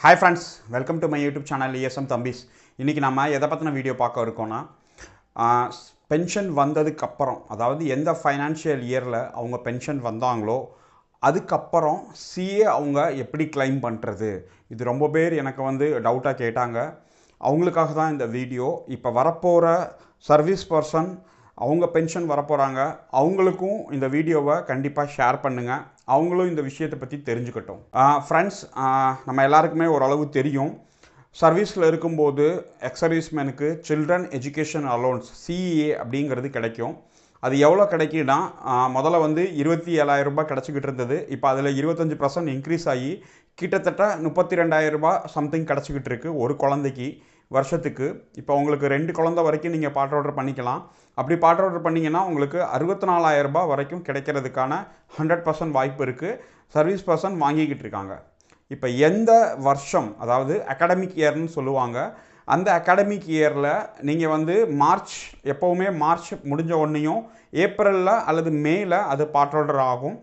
Hi friends, welcome to my YouTube channel ESM Thambis. இன்னைக்கு நம்ம எதை பத்தின வீடியோ பார்க்க இருக்கோம்னா பென்ஷன் வந்ததுக்கு அப்புறம் அதாவது எந்த ஃபைனான்ஷியல் இயரில் அவங்க பென்ஷன் வந்தாங்களோ அதுக்கப்புறம் சிஏ அவங்க எப்படி கிளைம் பண்ணுறது. இது ரொம்ப பேர் எனக்கு டவுட்டாக கேட்டாங்க. அவங்களுக்காக தான் இந்த வீடியோ. இப்போ வரப்போகிற சர்வீஸ் பர்சன் அவங்க பென்ஷன் வரப்போகிறாங்க, அவங்களுக்கும் இந்த வீடியோவை கண்டிப்பாக ஷேர் பண்ணுங்கள். அவங்களும் இந்த விஷயத்தை பற்றி தெரிஞ்சுக்கட்டும். ஃப்ரெண்ட்ஸ், நம்ம எல்லாருக்குமே ஓரளவு தெரியும், சர்வீஸில் இருக்கும்போது எக்ஸர்வீஸ்மேனுக்கு சில்ட்ரன் எஜுகேஷன் அலோன்ஸ் சிஇஏ அப்படிங்கிறது கிடைக்கும். அது எவ்வளோ கிடைக்குன்னா முதல்ல 27,000 ரூபாய் கிடச்சிக்கிட்டு இருந்தது. இப்போ அதில் 25% இன்க்ரீஸ் ஆகி கிட்டத்தட்ட 32,000 ரூபாய் சம்திங் கிடச்சிக்கிட்டு இருக்குது ஒரு குழந்தைக்கு வருஷத்துக்கு. இப்போ உங்களுக்கு 2 குழந்தை வரைக்கும் நீங்கள் பாட் ஆர்டர் பண்ணிக்கலாம். அப்படி பாட் ஆர்டர் பண்ணிங்கன்னா உங்களுக்கு 64,000 ரூபாய் வரைக்கும் கிடைக்கிறதுக்கான 100% வாய்ப்பு இருக்குது. சர்வீஸ் பர்சன் வாங்கிக்கிட்டு இருக்காங்க. இப்போ எந்த வருஷம், அதாவது அகாடமிக் இயர்னு சொல்லுவாங்க, அந்த அகாடமிக் இயரில் நீங்கள் மார்ச், எப்போவுமே மார்ச் முடிஞ்ச உடனேயும் ஏப்ரலில் அல்லது மேயில் அது பாட் ஆர்டர் ஆகும்.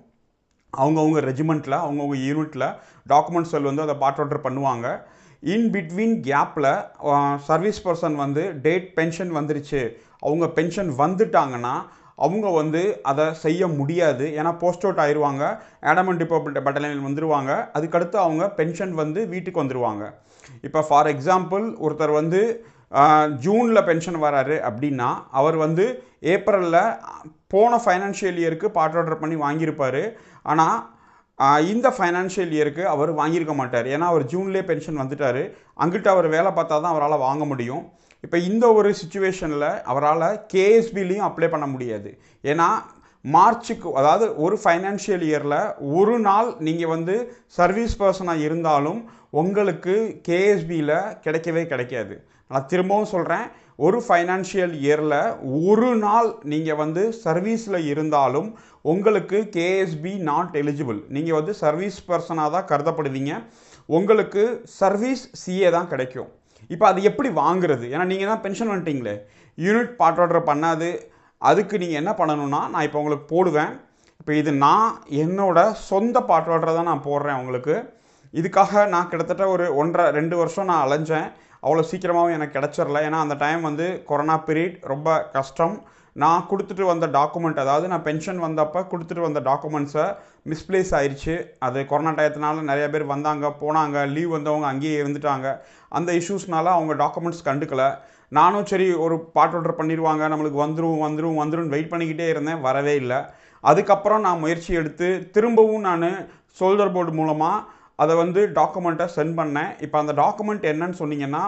அவங்கவுங்க ரெஜிமெண்ட்டில் அவங்கவுங்க யூனிட்டில் டாக்குமெண்ட்ஸ் அதை பாட் ஆர்டர் பண்ணுவாங்க. இன் பிட்வீன் கேப்பில் சர்வீஸ் பர்சன் டேட் பென்ஷன் வந்துருச்சு, அவங்க பென்ஷன் வந்துட்டாங்கன்னா அவங்க அதை செய்ய முடியாது. ஏன்னா போஸ்ட் அவுட் ஆயிடுவாங்க, ஆடமன் டிபார்ட்மெண்ட் பட்டாலியன் வந்துடுவாங்க. அதுக்கடுத்து அவங்க பென்ஷன் வீட்டுக்கு வந்துடுவாங்க. இப்போ ஃபார் எக்ஸாம்பிள் ஒருத்தர் ஜூனில் பென்ஷன் வராரு அப்படின்னா அவர் ஏப்ரலில் போன ஃபைனான்ஷியல் இயருக்கு பாட் ஆர்டர் பண்ணி வாங்கியிருப்பார். ஆனால் இந்த ஃபைனான்ஷியல் இயருக்கு அவர் வாங்கியிருக்க மாட்டார். ஏன்னா அவர் ஜூன்லேயே பென்ஷன் வந்துட்டார். அங்கிட்ட அவர் வேலை பார்த்தா தான் அவரால் வாங்க முடியும். இப்போ இந்த ஒரு சிச்சுவேஷனில் அவரால் கேஎஸ்பிலையும் அப்ளை பண்ண முடியாது. ஏன்னா மார்ச்சுக்கு, அதாவது ஒரு ஃபைனான்ஷியல் இயரில் ஒரு நாள் நீங்கள் சர்வீஸ் பர்சனாக இருந்தாலும் உங்களுக்கு கேஎஸ்பியில் கிடைக்கவே கிடைக்காது. நான் திரும்பவும் சொல்கிறேன், ஒரு ஃபைனான்ஷியல் இயரில் ஒரு நாள் நீங்கள் சர்வீஸில் இருந்தாலும் உங்களுக்கு கேஎஸ்பி நாட் எலிஜிபிள். நீங்கள் சர்வீஸ் பர்சனாக தான் கருதப்படுவீங்க. உங்களுக்கு சர்வீஸ் சிஏ தான் கிடைக்கும். இப்போ அது எப்படி வாங்குறது? ஏன்னா நீங்கள் தான் பென்ஷன் வந்துட்டீங்களே, யூனிட் பாட் ஆர்டர் பண்ணாது. அதுக்கு நீங்கள் என்ன பண்ணணும்னா, நான் இப்போ உங்களுக்கு போடுவேன். இப்போ இது நான் என்னோட சொந்த பாட் ஆர்டரை தான் நான் போடுறேன் உங்களுக்கு. இதுக்காக நான் கிட்டத்தட்ட ஒரு 1.5-2 வருஷம் நான் அலைஞ்சேன். அவ்வளோ சீக்கிரமாகவும் எனக்கு கிடச்சிடல. ஏன்னா அந்த டைம் கொரோனா பீரியட், ரொம்ப கஷ்டம். நான் கொடுத்துட்டு வந்த டாக்குமெண்ட், அதாவது நான் பென்ஷன் வந்தப்போ கொடுத்துட்டு வந்த டாக்குமெண்ட்ஸை மிஸ்பிளேஸ் ஆயிடுச்சு. அது கொரோனா டயத்தினால நிறைய பேர் வந்தாங்க போனாங்க, லீவ் வந்தவங்க அங்கேயே இருந்துட்டாங்க. அந்த இஷ்யூஸ்னால அவங்க டாக்குமெண்ட்ஸ் கண்டுக்கலை. நானும் சரி ஒரு பாட் ஆர்டர் பண்ணிடுவாங்க, நம்மளுக்கு வந்துடும் வெயிட் பண்ணிக்கிட்டே இருந்தேன். வரவே இல்லை. அதுக்கப்புறம் நான் முயற்சி எடுத்து திரும்பவும் நான் சோல்டர் போர்டு மூலமாக அதை டாக்குமெண்ட்டை சென்ட் பண்ணேன். இப்போ அந்த டாக்குமெண்ட் என்னன்னு சொன்னீங்கன்னா,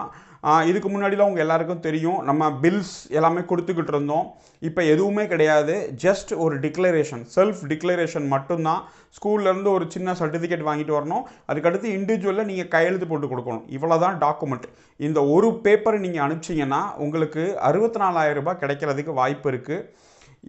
இதுக்கு முன்னாடிலாம் உங்கள் எல்லாருக்கும் தெரியும், நம்ம பில்ஸ் எல்லாமே கொடுத்துக்கிட்டு இருந்தோம். இப்போ எதுவுமே கிடையாது. ஜஸ்ட் ஒரு டிக்ளரேஷன், செல்ஃப் டிக்ளரேஷன் மட்டும்தான். ஸ்கூல்லேருந்து ஒரு சின்ன சர்டிஃபிகேட் வாங்கிட்டு வரணும். அதுக்கடுத்து இண்டிவிஜுவலில் நீங்கள் கையெழுத்து போட்டு கொடுக்கணும். இவ்வளோ தான் டாக்குமெண்ட். இந்த ஒரு பேப்பரை நீங்கள் அனுப்பிச்சிங்கன்னா உங்களுக்கு 64,000 ரூபாய் கிடைக்கிறதுக்கு வாய்ப்பு இருக்குது.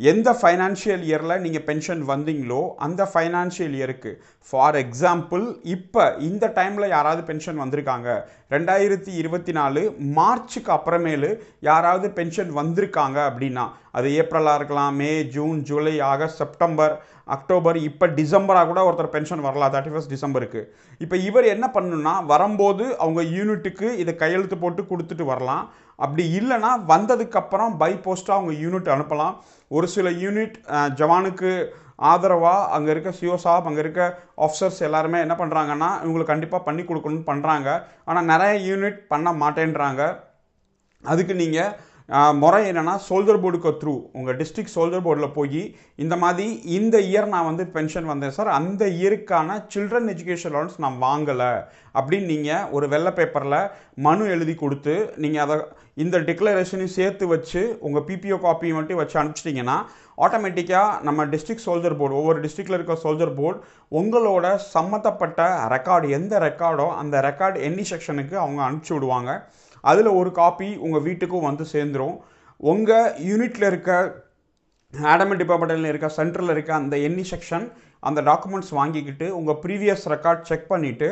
எந்த ஃபைனான்ஷியல் இயரில் நீங்கள் பென்ஷன் வந்தீங்களோ அந்த ஃபைனான்ஷியல் இயருக்கு, ஃபார் எக்ஸாம்பிள் இப்போ இந்த டைமில் யாராவது பென்ஷன் வந்திருக்காங்க, 2024 மார்ச்சுக்கு அப்புறமேலு யாராவது பென்ஷன் வந்திருக்காங்க அப்படின்னா, அது ஏப்ரலாக இருக்கலாம், May, June, July, August, September, October, இப்போ டிசம்பராக கூட ஒருத்தர் பென்ஷன் வரலாம், 31 டிசம்பருக்கு. இப்போ இவர் என்ன பண்ணணும்னா, வரும்போது அவங்க யூனிட்டுக்கு இதை கையெழுத்து போட்டு கொடுத்துட்டு வரலாம். அப்படி இல்லைனா வந்ததுக்கப்புறம் பை போஸ்ட்டாக அவங்க யூனிட் அனுப்பலாம். ஒரு சில யூனிட் ஜவானுக்கு ஆதரவாக அங்கே இருக்க சிஓ சாப், அங்கே இருக்க ஆஃபீஸர்ஸ் எல்லாருமே என்ன பண்ணுறாங்கன்னா இவங்களுக்கு கண்டிப்பாக பண்ணி கொடுக்கணும்னு பண்ணுறாங்க. ஆனால் நிறைய யூனிட் பண்ண மாட்டேன்றாங்க. அதுக்கு நீங்கள் முறை என்னென்னா, சோல்ஜர் போர்டுக்கு த்ரூ உங்கள் டிஸ்ட்ரிக்ட் சோல்ஜர் போர்டில் போய் இந்த மாதிரி இந்த இயர் நான் பென்ஷன் வந்தேன் சார், அந்த இயருக்கான சில்ட்ரன் எஜுகேஷன் லோன்ஸ் நான் வாங்கலை அப்படின்னு நீங்கள் ஒரு வெள்ளை பேப்பரில் மனு எழுதி கொடுத்து நீங்கள் அதை இந்த டிக்ளரேஷனையும் சேர்த்து வச்சு உங்கள் பிபிஓ காப்பி வச்சு அனுப்பிச்சிட்டிங்கன்னா ஆட்டோமேட்டிக்காக நம்ம டிஸ்ட்ரிக்ட் சோல்ஜர் போர்டு, ஒவ்வொரு டிஸ்ட்ரிக்டில் இருக்க சோல்ஜர் போர்டு உங்களோட சம்மந்தப்பட்ட ரெக்கார்டு, எந்த ரெக்கார்டோ அந்த ரெக்கார்டு எண்ணி செக்ஷனுக்கு அவங்க அனுப்பிச்சி விடுவாங்க. அதில் ஒரு காப்பி உங்கள் வீட்டுக்கும் சேர்ந்துடும். உங்கள் யூனிட்டில் இருக்க ஆடமன் டிபார்ட்மெண்ட்டில் இருக்க சென்டரில் இருக்க அந்த எண்ணி செக்ஷன் அந்த டாக்குமெண்ட்ஸ் வாங்கிக்கிட்டு உங்கள் ப்ரீவியஸ் ரெக்கார்ட் செக் பண்ணிவிட்டு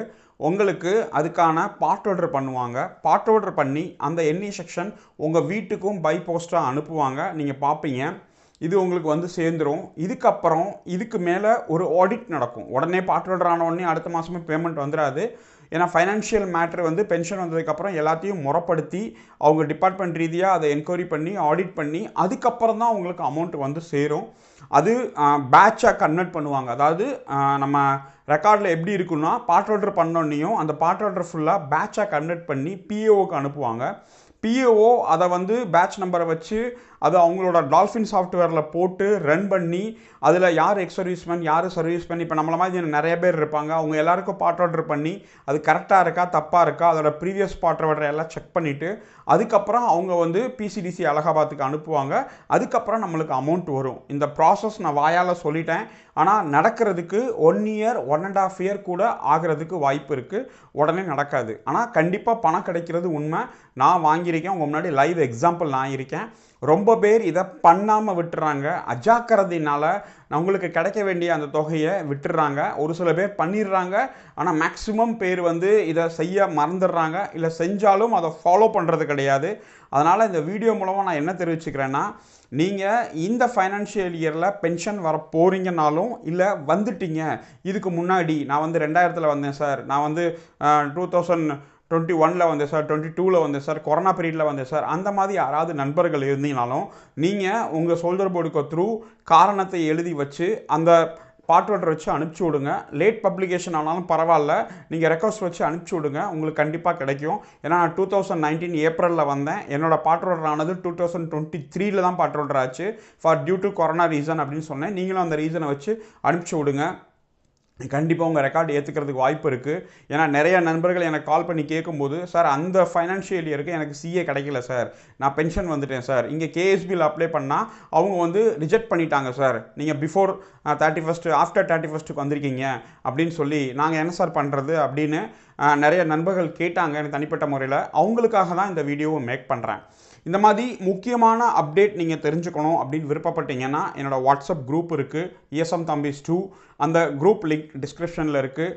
உங்களுக்கு அதுக்கான பாட் ஆர்டர் பண்ணுவாங்க. பாட் ஆர்டர் பண்ணி அந்த எண்ணி செக்ஷன் உங்கள் வீட்டுக்கும் பை போஸ்ட்டாக அனுப்புவாங்க. நீங்கள் பார்ப்பீங்க, இது உங்களுக்கு வந்து சேர்ந்துரும். இதுக்கப்புறம் இதுக்கு மேலே ஒரு ஆடிட் நடக்கும். உடனே பார்ட் ஹோல்டர் ஆன உடனே அடுத்த மாதமே பேமெண்ட் வந்துடாது. ஏன்னா ஃபைனான்ஷியல் மேட்ரு வந்து பென்ஷன் வந்ததுக்கப்புறம் எல்லாத்தையும் முறைப்படுத்தி அவங்க டிபார்ட்மெண்ட் ரீதியாக அதை என்கொயரி பண்ணி ஆடிட் பண்ணி அதுக்கப்புறம் தான் உங்களுக்கு அமௌண்ட் வந்து சேரும். அது பேட்சாக கன்வெர்ட் பண்ணுவாங்க. அதாவது நம்ம ரெக்கார்டில் எப்படி இருக்குன்னா பார்ட் ஹோல்டர் பண்ணோன்னையும் அந்த பார்ட் ஹோல்டர் ஃபுல்லாக பேட்சாக கன்வெர்ட் பண்ணி பிஏஓக்கு அனுப்புவாங்க. பிஏஓ அதை வந்து பேட்ச் நம்பரை வச்சு அது அவங்களோட டால்ஃபின் சாஃப்ட்வேரில் போட்டு ரன் பண்ணி அதில் யார் எக்ஸ் சர்வீஸ்மேன் யார் சர்வீஸ்மேன் இப்போ நம்மள மாதிரி நிறைய பேர் இருப்பாங்க. அவங்க எல்லாருக்கும் பார்ட் ஆர்டர் பண்ணி அது கரெக்டாக இருக்கா தப்பாக இருக்கா அதோட ப்ரீவியஸ் பார்ட் ஆர்டர் எல்லாம் செக் பண்ணிவிட்டு அதுக்கப்புறம் அவங்க வந்து பிசிடிசி அலகாபாத்துக்கு அனுப்புவாங்க. அதுக்கப்புறம் நம்மளுக்கு அமௌண்ட் வரும். இந்த ப்ராசஸ் நான் வாயால் சொல்லிட்டேன். ஆனால் நடக்கிறதுக்கு 1 இயர் 1.5 இயர் கூட ஆகிறதுக்கு வாய்ப்பு இருக்குது. உடனே நடக்காது. ஆனால் கண்டிப்பாக பணம் கிடைக்கிறது உண்மை. நான் வாங்கியிருக்கேன். உங்கள் முன்னாடி லைவ் எக்ஸாம்பிள் நான் இருக்கேன். ரொம்ப பேர் இதை பண்ணாமல் விட்டுறாங்க. அஜாக்கிரதையினால் உங்களுக்கு கிடைக்க வேண்டிய அந்த தொகையை விட்டுடுறாங்க. ஒரு சில பேர் பண்ணிடுறாங்க. ஆனால் மேக்ஸிமம் பேர் வந்து இதை செய்ய மறந்துடுறாங்க. இல்லை செஞ்சாலும் அதை ஃபாலோ பண்ணுறது கிடையாது. அதனால் இந்த வீடியோ மூலமாக நான் என்ன தெரிவிச்சுக்கிறேன்னா, நீங்கள் இந்த ஃபைனான்ஷியல் இயரில் பென்ஷன் வர போகிறீங்கனாலும் இல்லை வந்துட்டீங்க, இதுக்கு முன்னாடி நான் வந்து 2000 வந்தேன் சார், நான் வந்து 2021 வந்தேன் சார், 22 வந்தேன் சார், கொரோனா பீரியடில் வந்தேன் சார், அந்த மாதிரி யாராவது நண்பர்கள் இருந்தீங்கனாலும் நீங்கள் உங்கள் ஷோல்டர் போர்டுக்கு த்ரூ காரணத்தை எழுதி வச்சு அந்த பார்ட் ஹோல்டர் வச்சு அனுப்பிச்சி விடுங்க. லேட் பப்ளிகேஷன் ஆனாலும் பரவாயில்ல, நீங்கள் ரெக்வஸ்ட் வச்சு அனுப்பிச்சி விடுங்க. உங்களுக்கு கண்டிப்பாக கிடைக்கும். ஏன்னா நான் 2019 ஏப்ரலில் வந்தேன். என்னோடய பார்ட் ஹோல்டர் ஆனது 2023 தான் பார்ட் ஹோல்டர் ஆச்சு. For due to corona reason அப்படின்னு சொன்னேன். நீங்களும் அந்த ரீசனை வச்சு அனுப்பிச்சி விடுங்க. கண்டிப்பாக உங்கள் ரெக்கார்டு ஏற்றுக்கிறதுக்கு வாய்ப்பு இருக்குது. ஏன்னா நிறைய நண்பர்கள் எனக்கு கால் பண்ணி கேட்கும்போது, சார் அந்த ஃபைனான்ஷியல் இயருக்கு எனக்கு சிஏ கிடைக்கல சார், நான் பென்ஷன் வந்துட்டேன் சார், இங்கே கேஎஸ்பியில் அப்ளை பண்ணால் அவங்க வந்து ரிஜெக்ட் பண்ணிட்டாங்க சார், நீங்கள் பிஃபோர் 31 ஆஃப்டர் 31க்கு வந்திருக்கீங்க அப்படின்னு சொல்லி நாங்கள் என்ன சார் பண்ணுறது அப்படின்னு நிறைய நண்பர்கள் கேட்டாங்க எனக்கு தனிப்பட்ட முறையில். அவங்களுக்காக தான் இந்த வீடியோவை மேக் பண்ணுறேன். இந்த மாதிரி முக்கியமான அப்டேட் நீங்கள் தெரிஞ்சுக்கணும் அப்படின்னு விருப்பப்பட்டீங்கன்னா என்னோடய வாட்ஸ்அப் குரூப் இருக்குது, ESM Thambis 2. அந்த குரூப் லிங்க் டிஸ்கிரிப்ஷனில் இருக்குது.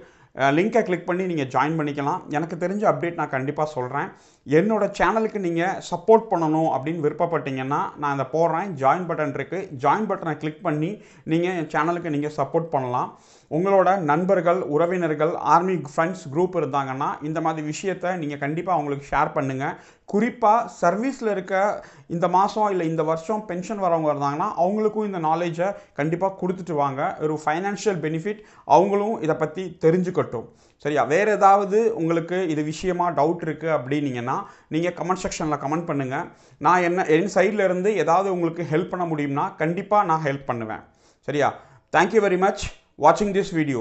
லிங்கை கிளிக் பண்ணி நீங்கள் ஜாயின் பண்ணிக்கலாம். எனக்கு தெரிஞ்ச அப்டேட் நான் கண்டிப்பாக சொல்கிறேன். என்னோடய சேனலுக்கு நீங்கள் சப்போர்ட் பண்ணணும் அப்படின்னு விருப்பப்பட்டீங்கன்னா நான் அதை போடுறேன். ஜாயின் பட்டன் இருக்குது. ஜாயின் பட்டனை கிளிக் பண்ணி நீங்கள் என் சேனலுக்கு நீங்கள் சப்போர்ட் பண்ணலாம். உங்களோட நண்பர்கள், உறவினர்கள், ஆர்மி ஃப்ரெண்ட்ஸ் குரூப் இருந்தாங்கன்னா இந்த மாதிரி விஷயத்தை நீங்கள் கண்டிப்பாக அவங்களுக்கு ஷேர் பண்ணுங்கள். குறிப்பாக சர்வீஸில் இருக்க இந்த மாதம் இல்லை இந்த வருஷம் பென்ஷன் வரவங்க இருந்தாங்கன்னா அவங்களுக்கும் இந்த நாலேஜை கண்டிப்பாக கொடுத்துட்டு வாங்க. ஒரு ஃபைனான்ஷியல் பெனிஃபிட் அவங்களும் இதை பற்றி தெரிஞ்சுக்கட்டும். சரியா? வேறு ஏதாவது உங்களுக்கு இது விஷயமாக டவுட் இருக்குது அப்படின்னீங்கன்னா நீங்கள் கமெண்ட் செக்ஷனில் கமெண்ட் பண்ணுங்கள். நான் என் சைடில் இருந்து ஏதாவது உங்களுக்கு ஹெல்ப் பண்ண முடியும்னா கண்டிப்பாக நான் ஹெல்ப் பண்ணுவேன். சரியா? Thank you very much watching this video.